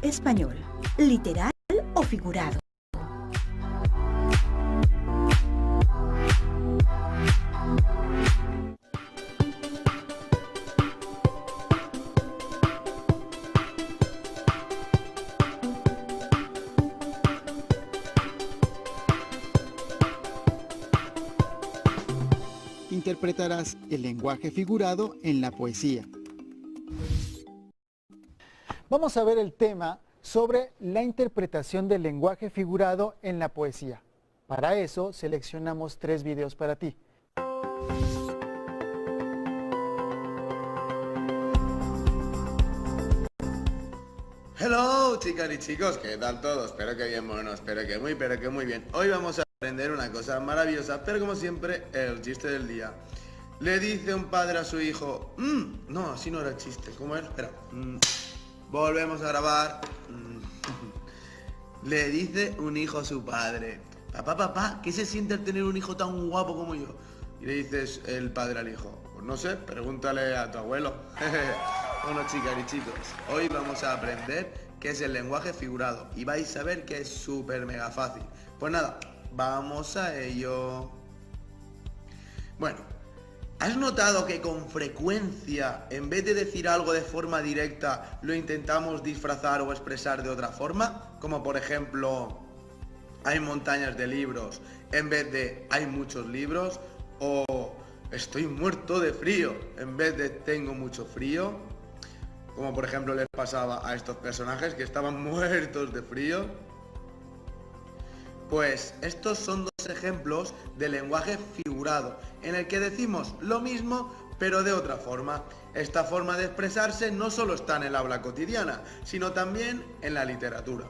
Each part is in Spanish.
Español, literal o figurado. Interpretarás el lenguaje figurado en la poesía. Vamos a ver el tema sobre la interpretación del lenguaje figurado en la poesía. Para eso seleccionamos 3 videos para ti. Hello, chicas y chicos, ¿qué tal todos? Espero que bien, bueno, espero que muy bien. Hoy vamos a aprender una cosa maravillosa, pero como siempre, el chiste del día. Le dice un padre a su hijo, no, así no era el chiste, ¿cómo era? Espera, volvemos a grabar. Le dice un hijo a su padre, papá, ¿qué se siente al tener un hijo tan guapo como yo? Y le dice el padre al hijo, pues no sé, pregúntale a tu abuelo. Bueno, chicas y chicos, hoy vamos a aprender qué es el lenguaje figurado y vais a ver que es súper mega fácil. Pues nada, vamos a ello. Bueno, ¿has notado que con frecuencia, en vez de decir algo de forma directa, lo intentamos disfrazar o expresar de otra forma? Como por ejemplo, hay montañas de libros en vez de hay muchos libros, o estoy muerto de frío en vez de tengo mucho frío. Como por ejemplo les pasaba a estos personajes que estaban muertos de frío. Pues estos son 2 ejemplos de lenguaje figurado, en el que decimos lo mismo pero de otra forma. Esta forma de expresarse no solo está en el habla cotidiana, sino también en la literatura.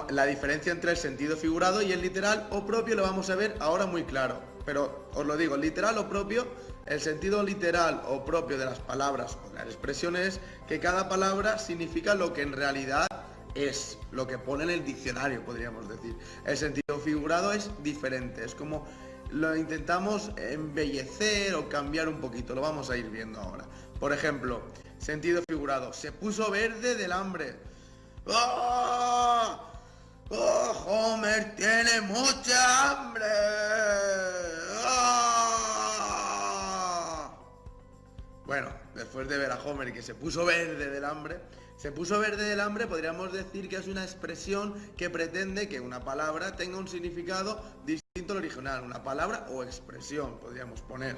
La diferencia entre el sentido figurado y el literal o propio lo vamos a ver ahora muy claro. Pero os lo digo, literal o propio, el sentido literal o propio de las palabras o de las expresiones es que cada palabra significa lo que en realidad es, lo que pone en el diccionario, podríamos decir. El sentido figurado es diferente, es como lo intentamos embellecer o cambiar un poquito, lo vamos a ir viendo ahora. Por ejemplo, sentido figurado, se puso verde del hambre. ¡Oh! ¡Oh, Homer tiene mucha hambre! ¡Oh! Bueno, después de ver a Homer que se puso verde del hambre, podríamos decir que es una expresión que pretende que una palabra tenga un significado distinto al original, una palabra o expresión, podríamos poner.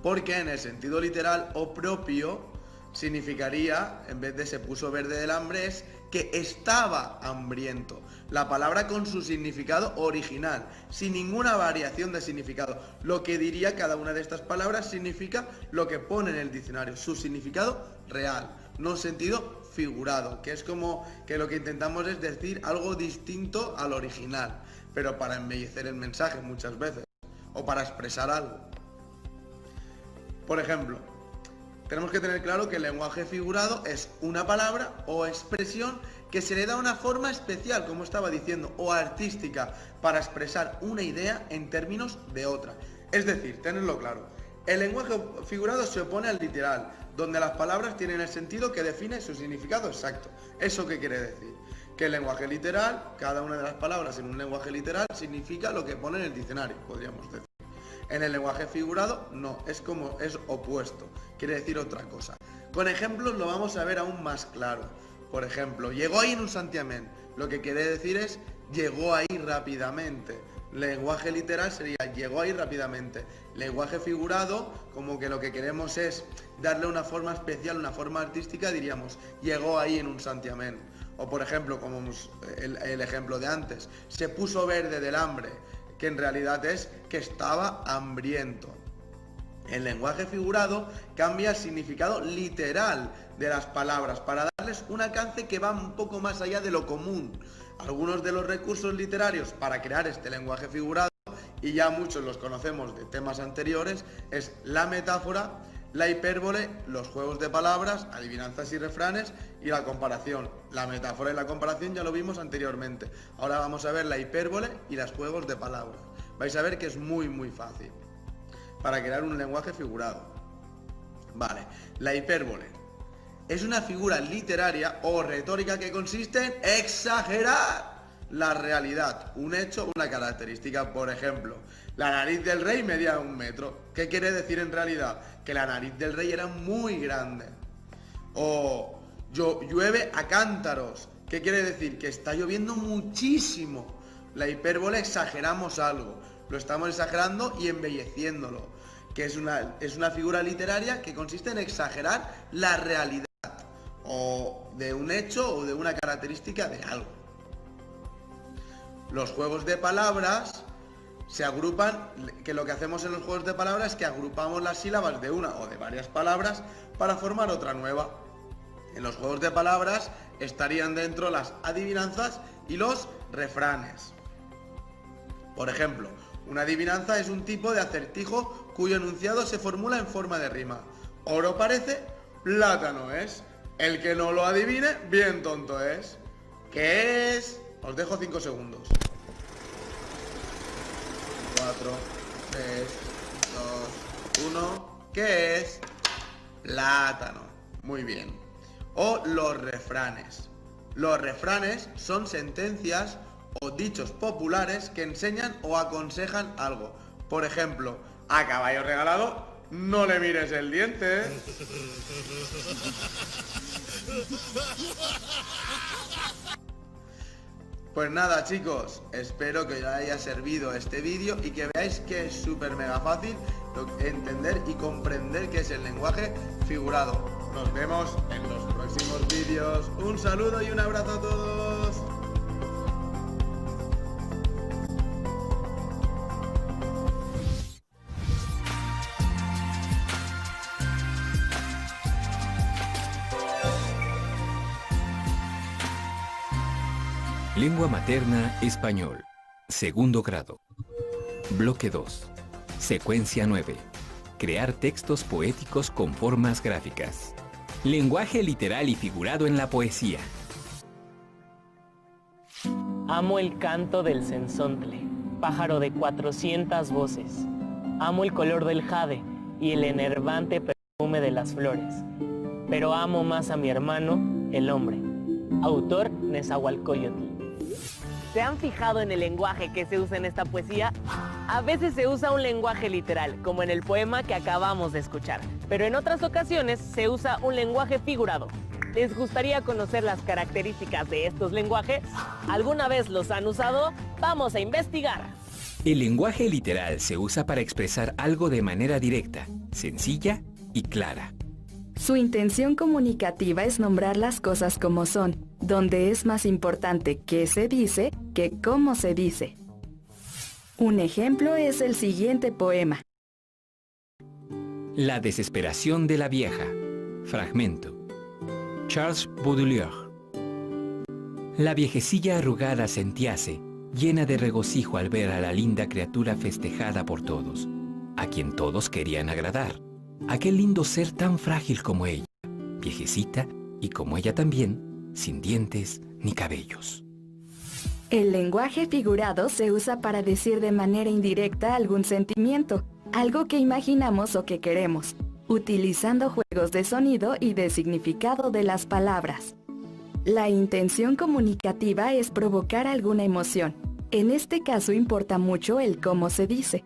Porque en el sentido literal o propio significaría, en vez de se puso verde del hambre, es que estaba hambriento. La palabra con su significado original, sin ninguna variación de significado. Lo que diría cada una de estas palabras significa lo que pone en el diccionario, su significado real, no sentido figurado, que es como que lo que intentamos es decir algo distinto al original, pero para embellecer el mensaje muchas veces, o para expresar algo. Por ejemplo, tenemos que tener claro que el lenguaje figurado es una palabra o expresión que se le da una forma especial, como estaba diciendo, o artística, para expresar una idea en términos de otra. Es decir, tenedlo claro, el lenguaje figurado se opone al literal, donde las palabras tienen el sentido que define su significado exacto. ¿Eso qué quiere decir? Que el lenguaje literal, cada una de las palabras en un lenguaje literal, significa lo que pone en el diccionario, podríamos decir. En el lenguaje figurado no, es opuesto, quiere decir otra cosa. Con ejemplos lo vamos a ver aún más claro. Por ejemplo, llegó ahí en un santiamén, lo que quiere decir es llegó ahí rápidamente. Lenguaje literal sería llegó ahí rápidamente. Lenguaje figurado, como que lo que queremos es darle una forma especial, una forma artística, diríamos llegó ahí en un santiamén. O por ejemplo, como el ejemplo de antes, se puso verde del hambre, que en realidad es que estaba hambriento. El lenguaje figurado cambia el significado literal de las palabras para darles un alcance que va un poco más allá de lo común. Algunos de los recursos literarios para crear este lenguaje figurado, y ya muchos los conocemos de temas anteriores, es la metáfora, la hipérbole, los juegos de palabras, adivinanzas y refranes y la comparación. La metáfora y la comparación ya lo vimos anteriormente. Ahora vamos a ver la hipérbole y los juegos de palabras. Vais a ver que es muy fácil para crear un lenguaje figurado. Vale, la hipérbole. es una figura literaria o retórica que consiste en exagerar la realidad, un hecho, una característica. Por ejemplo, la nariz del rey medía 1 metro. ¿Qué quiere decir en realidad? Que la nariz del rey era muy grande. O llueve a cántaros. ¿Qué quiere decir? Que está lloviendo muchísimo. La hipérbole, exageramos algo, lo estamos exagerando y embelleciéndolo, que es una figura literaria que consiste en exagerar la realidad o de un hecho o de una característica de algo. Los juegos de palabras se agrupan, que lo que hacemos en los juegos de palabras es que agrupamos las sílabas de una o de varias palabras para formar otra nueva. En los juegos de palabras estarían dentro las adivinanzas y los refranes. Por ejemplo, una adivinanza es un tipo de acertijo cuyo enunciado se formula en forma de rima. Oro parece, plátano es. El que no lo adivine, bien tonto es. ¿Qué es? Os dejo 5 segundos. 4, 3, 2, 1. ¿Qué es? Plátano. Muy bien. O los refranes. Los refranes son sentencias o dichos populares que enseñan o aconsejan algo. Por ejemplo, a caballo regalado, no le mires el diente. Pues nada, chicos, espero que os haya servido este vídeo y que veáis que es súper mega fácil entender y comprender qué es el lenguaje figurado. Nos vemos en los próximos vídeos. Un saludo y un abrazo a todos. Lengua materna español. Segundo grado. Bloque 2. Secuencia 9. Crear textos poéticos con formas gráficas. Lenguaje literal y figurado en la poesía. Amo el canto del cenzontle, pájaro de 400 voces. Amo el color del jade y el enervante perfume de las flores. Pero amo más a mi hermano, el hombre. Autor Nezahualcóyotl. ¿Se han fijado en el lenguaje que se usa en esta poesía? A veces se usa un lenguaje literal, como en el poema que acabamos de escuchar, pero en otras ocasiones se usa un lenguaje figurado. ¿Les gustaría conocer las características de estos lenguajes? ¿Alguna vez los han usado? ¡Vamos a investigar! El lenguaje literal se usa para expresar algo de manera directa, sencilla y clara. Su intención comunicativa es nombrar las cosas como son, donde es más importante qué se dice que cómo se dice. Un ejemplo es el siguiente poema. La desesperación de la vieja. Fragmento. Charles Baudelaire. La viejecilla arrugada sentíase, llena de regocijo al ver a la linda criatura festejada por todos, a quien todos querían agradar. Aquel lindo ser tan frágil como ella, viejecita y como ella también, sin dientes ni cabellos. El lenguaje figurado se usa para decir de manera indirecta algún sentimiento, algo que imaginamos o que queremos, utilizando juegos de sonido y de significado de las palabras. La intención comunicativa es provocar alguna emoción. En este caso importa mucho el cómo se dice.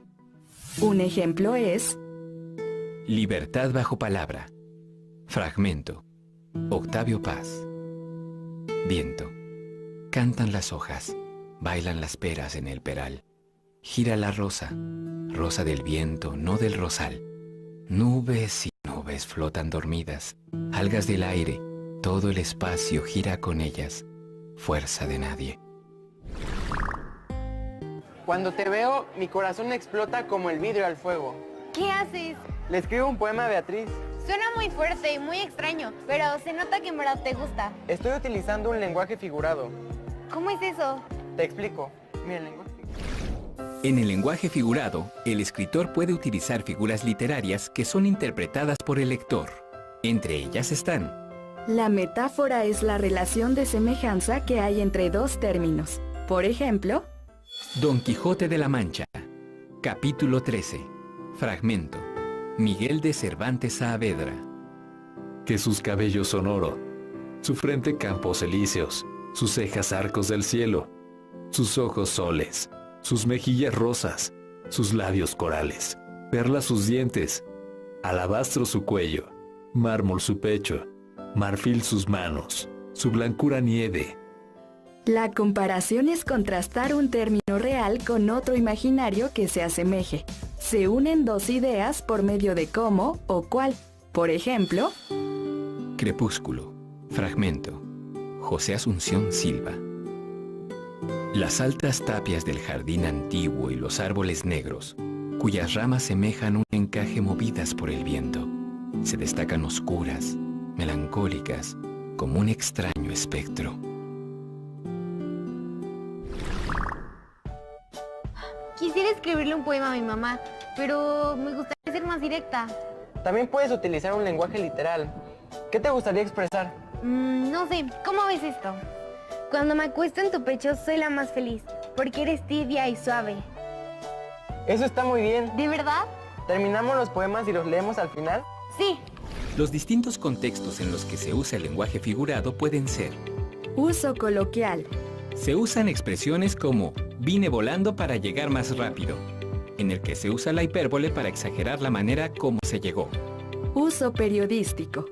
Un ejemplo es: Libertad bajo palabra. Fragmento. Octavio Paz. Viento. Cantan las hojas, bailan las peras en el peral. Gira la rosa, rosa del viento, no del rosal. Nubes y nubes flotan dormidas, algas del aire, todo el espacio gira con ellas, fuerza de nadie. Cuando te veo, mi corazón explota como el vidrio al fuego. ¿Qué haces? Le escribo un poema a Beatriz. Suena muy fuerte y muy extraño, pero se nota que en verdad te gusta. Estoy utilizando un lenguaje figurado. ¿Cómo es eso? Te explico. Mira, el lenguaje figurado. En el lenguaje figurado, el escritor puede utilizar figuras literarias que son interpretadas por el lector. Entre ellas están: la metáfora es la relación de semejanza que hay entre dos términos. Por ejemplo, Don Quijote de la Mancha. Capítulo 13. Fragmento. Miguel de Cervantes Saavedra. que sus cabellos son oro, su frente campos elíseos, sus cejas arcos del cielo, sus ojos soles, sus mejillas rosas, sus labios corales, perlas sus dientes, alabastro su cuello, mármol su pecho, marfil sus manos, su blancura nieve. La comparación es contrastar un término real con otro imaginario que se asemeje. Se unen dos ideas por medio de cómo o cuál. Por ejemplo, Crepúsculo. Fragmento. José Asunción Silva. Las altas tapias del jardín antiguo y los árboles negros, cuyas ramas semejan un encaje movidas por el viento, se destacan oscuras, melancólicas, como un extraño espectro. Quisiera escribirle un poema a mi mamá, pero me gustaría ser más directa. También puedes utilizar un lenguaje literal. ¿Qué te gustaría expresar? No sé, ¿cómo ves esto? Cuando me acuesto en tu pecho soy la más feliz, porque eres tibia y suave. Eso está muy bien. ¿De verdad? ¿Terminamos los poemas y los leemos al final? Sí. Los distintos contextos en los que se usa el lenguaje figurado pueden ser: uso coloquial. se usan expresiones como vine volando para llegar más rápido, en el que se usa la hipérbole para exagerar la manera como se llegó. Uso periodístico.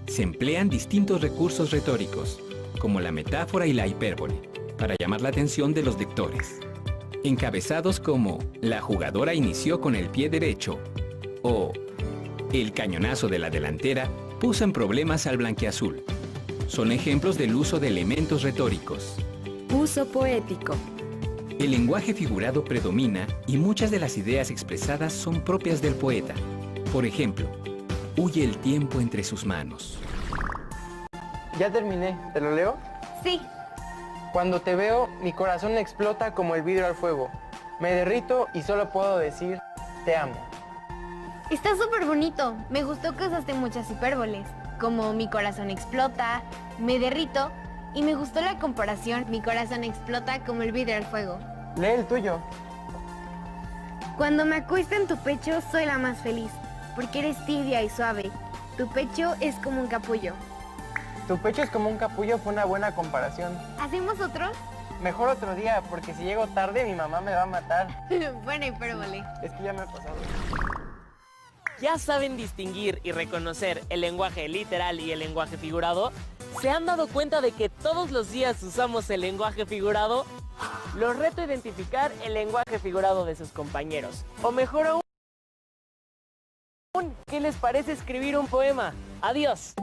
Se emplean distintos recursos retóricos, como la metáfora y la hipérbole, para llamar la atención de los lectores. Encabezados como la jugadora inició con el pie derecho o el cañonazo de la delantera puso en problemas al blanquiazul. Son ejemplos del uso de elementos retóricos. Uso poético. El lenguaje figurado predomina y muchas de las ideas expresadas son propias del poeta. Por ejemplo, huye el tiempo entre sus manos. Ya terminé. ¿Te lo leo? Sí. Cuando te veo, mi corazón explota como el vidrio al fuego. Me derrito y solo puedo decir, te amo. Está súper bonito. Me gustó que usaste muchas hipérboles, como mi corazón explota, me derrito, y me gustó la comparación, mi corazón explota como el vidrio al fuego. Lee el tuyo. Cuando me acuesto en tu pecho soy la más feliz, porque eres tibia y suave. Tu pecho es como un capullo. Tu pecho es como un capullo fue una buena comparación. ¿Hacemos otro? Mejor otro día, porque si llego tarde mi mamá me va a matar. Buena hipérbole. Es que ya me ha pasado. ¿Ya saben distinguir y reconocer el lenguaje literal y el lenguaje figurado? ¿Se han dado cuenta de que todos los días usamos el lenguaje figurado? Los reto a identificar el lenguaje figurado de sus compañeros. O mejor aún, ¿qué les parece escribir un poema? ¡Adiós!